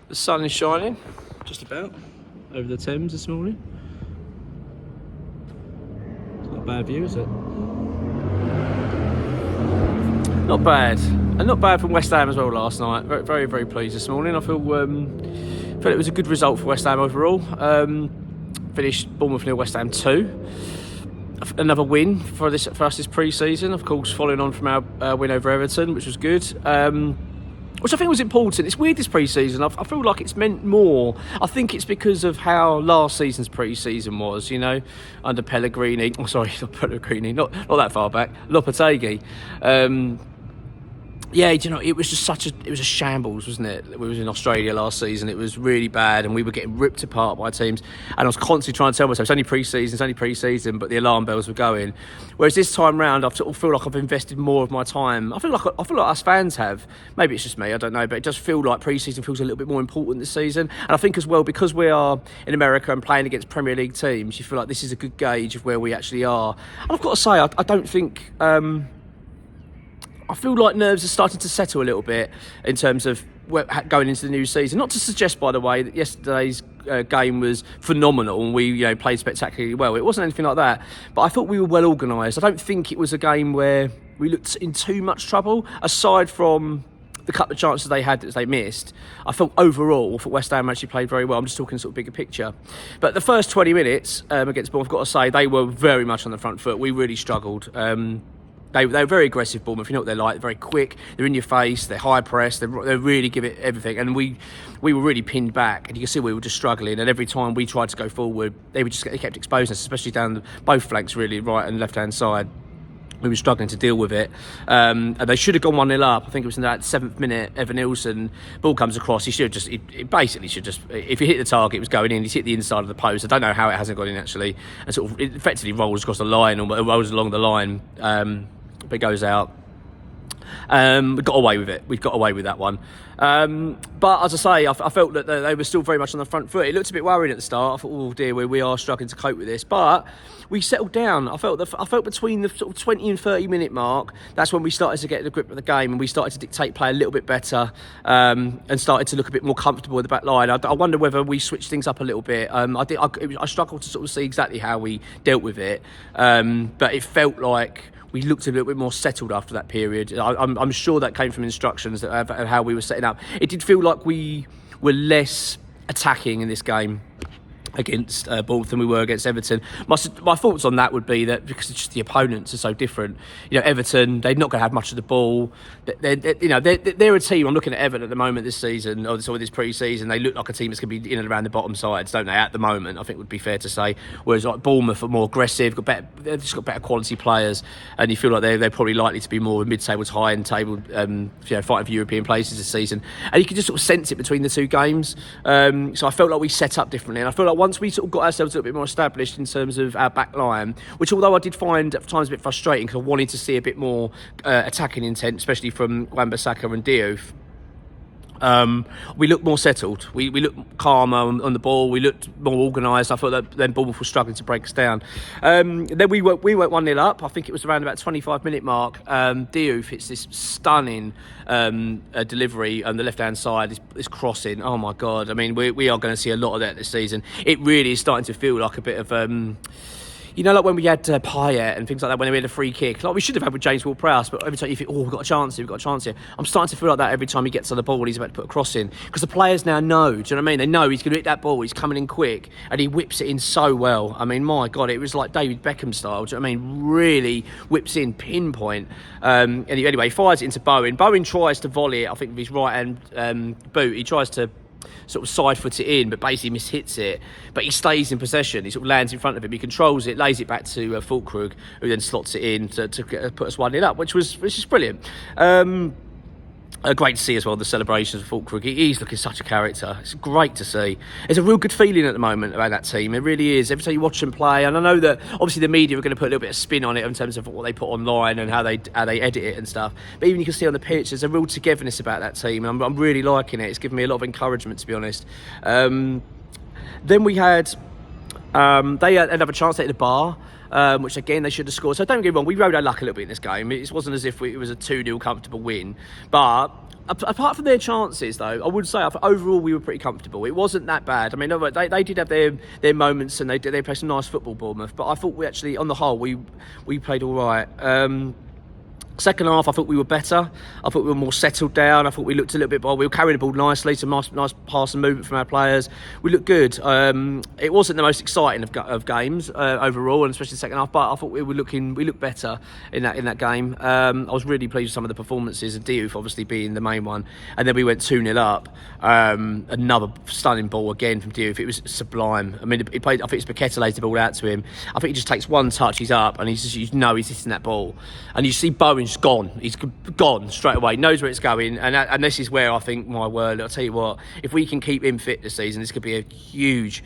The sun is shining, just about, over the Thames this morning. It's not a bad view, is it? Not bad. And not bad from West Ham as well last night. Very, very, very pleased this morning. I feel it was a good result for West Ham overall. Finished Bournemouth 0, West Ham 2. Another win for us this pre-season, of course, following on from our win over Everton, which was good. Which I think was important. It's weird this pre-season. I feel like it's meant more. I think it's because of how last season's pre-season was, you know, under Pellegrini. Oh, sorry, not Pellegrini, not that far back. Lopetegui. Yeah, you know, it was just it was a shambles, wasn't it? We was in Australia last season. It was really bad, and we were getting ripped apart by teams. And I was constantly trying to tell myself, it's only pre-season, but the alarm bells were going. Whereas this time round, I sort of feel like I've invested more of my time. I feel like us fans have. Maybe it's just me, I don't know, but it does feel like pre-season feels a little bit more important this season. And I think as well, because we are in America and playing against Premier League teams, you feel like this is a good gauge of where we actually are. And I've got to say, I don't think. I feel like nerves are starting to settle a little bit in terms of going into the new season. Not to suggest, by the way, that yesterday's game was phenomenal and we played spectacularly well. It wasn't anything like that. But I thought we were well organised. I don't think it was a game where we looked in too much trouble, aside from the couple of chances they had that they missed. I felt overall for West Ham actually played very well. I'm just talking sort of bigger picture. But the first 20 minutes against Bournemouth, I've got to say, they were very much on the front foot. We really struggled. They were very aggressive, Bournemouth. You know what they're like. They're very quick. They're in your face. They're high press. They really give it everything. And we were really pinned back. And you can see we were just struggling. And every time we tried to go forward, they kept exposing us, especially down both flanks, really, right and left-hand side. We were struggling to deal with it. And they should have gone 1-0 up. I think it was in that 7th minute. Evan Nilsson, ball comes across. He basically should just, if he hit the target, it was going in. He's hit the inside of the post. I don't know how it hasn't gone in, actually. And sort of, it effectively rolls across the line, or rolls along the line. But it goes out. We got away with it. We've got away with that one. But as I say, I felt that they were still very much on the front foot. It looked a bit worrying at the start. I thought, oh dear, we are struggling to cope with this. But we settled down. I felt between the sort of 20 and 30 minute mark, that's when we started to get the grip of the game and we started to dictate play a little bit better and started to look a bit more comfortable with the back line. I wonder whether we switched things up a little bit. I struggled to sort of see exactly how we dealt with it. But it felt like we looked a little bit more settled after that period. I'm sure that came from instructions of how we were setting up. It did feel like we were less attacking in this game against Bournemouth than we were against Everton. My thoughts on that would be that because it's just the opponents are so different. You know, Everton, they're not going to have much of the ball. They're a team. I'm looking at Everton at the moment this season, or this pre-season. They look like a team that's going to be in and around the bottom sides, don't they? At the moment, I think would be fair to say. Whereas like Bournemouth are more aggressive, they've just got better quality players, and you feel like they're probably likely to be more mid-table to high-end table, fighting for European places this season. And you can just sort of sense it between the two games. So I felt like we set up differently, and I feel like once we sort of got ourselves a little bit more established in terms of our back line, which although I did find at times a bit frustrating because I wanted to see a bit more attacking intent, especially from Wan-Bissaka and Diouf, we looked more settled. We looked calmer on the ball. We looked more organised. I thought that then Bournemouth was struggling to break us down. Then we went 1-0 up. I think it was around about 25-minute mark. Diouf hits this stunning delivery on the left-hand side, this crossing. Oh, my God. I mean, we are going to see a lot of that this season. It really is starting to feel like a bit of... like when we had Payet and things like that, when we had a free kick, like we should have had with James Ward-Prowse, but every time you think, we've got a chance here, I'm starting to feel like that every time he gets on the ball and he's about to put a cross in. Because the players now know, do you know what I mean? They know he's going to hit that ball, he's coming in quick, and he whips it in so well. I mean, my God, it was like David Beckham style, do you know what I mean? Really whips in, pinpoint. Anyway, he fires it into Bowen. Bowen tries to volley it, I think, with his right-hand boot. He tries to sort of side foot it in, but basically mishits it. But he stays in possession. He sort of lands in front of him. He controls it, lays it back to Fulkrug, who then slots it in to put us 1-0 up, which is brilliant. Great to see as well the celebrations of Fulkrug. He's looking such a character. It's great to see. There's a real good feeling at the moment about that team. It really is. Every time you watch them play, and I know that obviously the media are going to put a little bit of spin on it in terms of what they put online and how they edit it and stuff. But even you can see on the pitch, there's a real togetherness about that team, and I'm really liking it. It's given me a lot of encouragement, to be honest. Then we had they had another chance at the bar. Which again they should have scored. So don't get me wrong, we rode our luck a little bit in this game. It wasn't as if it was a 2-0 comfortable win, but apart from their chances, though, I would say overall we were pretty comfortable. It wasn't that bad. I mean, they did have their moments, and they played some nice football, Bournemouth. But I thought we actually, on the whole, we played all right. Second half, I thought we were better. I thought we were more settled down. I thought we looked a little bit better. We were carrying the ball nicely, some nice pass and movement from our players. We looked good. It wasn't the most exciting of games overall, and especially the second half. But I thought we looked better in that game. I was really pleased with some of the performances, and Diouf obviously being the main one. And then we went 2-0 up. Another stunning ball again from Diouf. It was sublime. I mean, he played. I think it's Paqueta laid the ball out to him. I think he just takes one touch, he's up, and he's hitting that ball. And you see Bowen's gone. He's gone straight away. Knows where it's going, and this is where I think, my word, I'll tell you what, if we can keep him fit this season, this could be a huge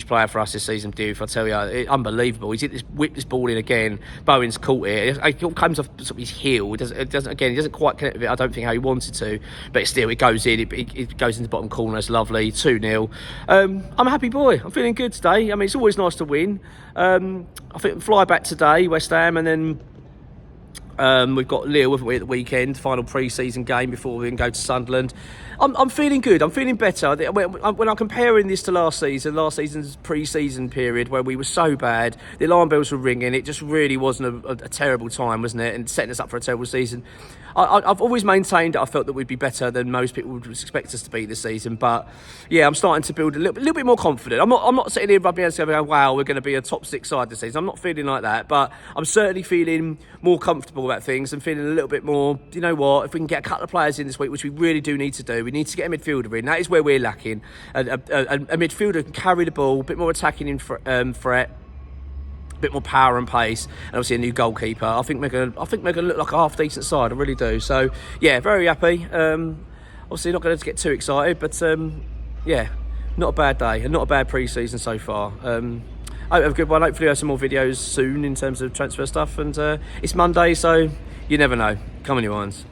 player for us this season. Diouf, I tell you, unbelievable. He's whipped this ball in again. Bowen's caught it. It comes off sort of his heel. He doesn't quite connect with it. I don't think how he wanted to, but still, it goes in. It goes in the bottom corner. It's lovely. 2-0. I'm a happy boy. I'm feeling good today. I mean, it's always nice to win. I think fly back today, West Ham, and then. We've got Lille, haven't we, at the weekend, final pre-season game before we can go to Sunderland. I'm feeling good. I'm feeling better. When I'm comparing this to last season's pre-season period where we were so bad, the alarm bells were ringing. It just really wasn't a terrible time, wasn't it? And setting us up for a terrible season. I've always maintained that I felt that we'd be better than most people would expect us to be this season. But yeah, I'm starting to build a little bit more confident. I'm not sitting here rubbing my hands together going, wow, we're going to be a top 6 side this season. I'm not feeling like that, but I'm certainly feeling more comfortable about things and feeling a little bit more, you know what, if we can get a couple of players in this week, which we really do need to do, we need to get a midfielder in. That is where we're lacking. A midfielder can carry the ball, a bit more attacking in threat, a bit more power and pace, and obviously a new goalkeeper. I think we're going to look like a half decent side. I really do. So yeah, very happy. Obviously not going to get too excited, but yeah, not a bad day and not a bad pre-season so far. I hope have a good one. Hopefully I have some more videos soon in terms of transfer stuff, and it's Monday, so you never know. Come on, you irons.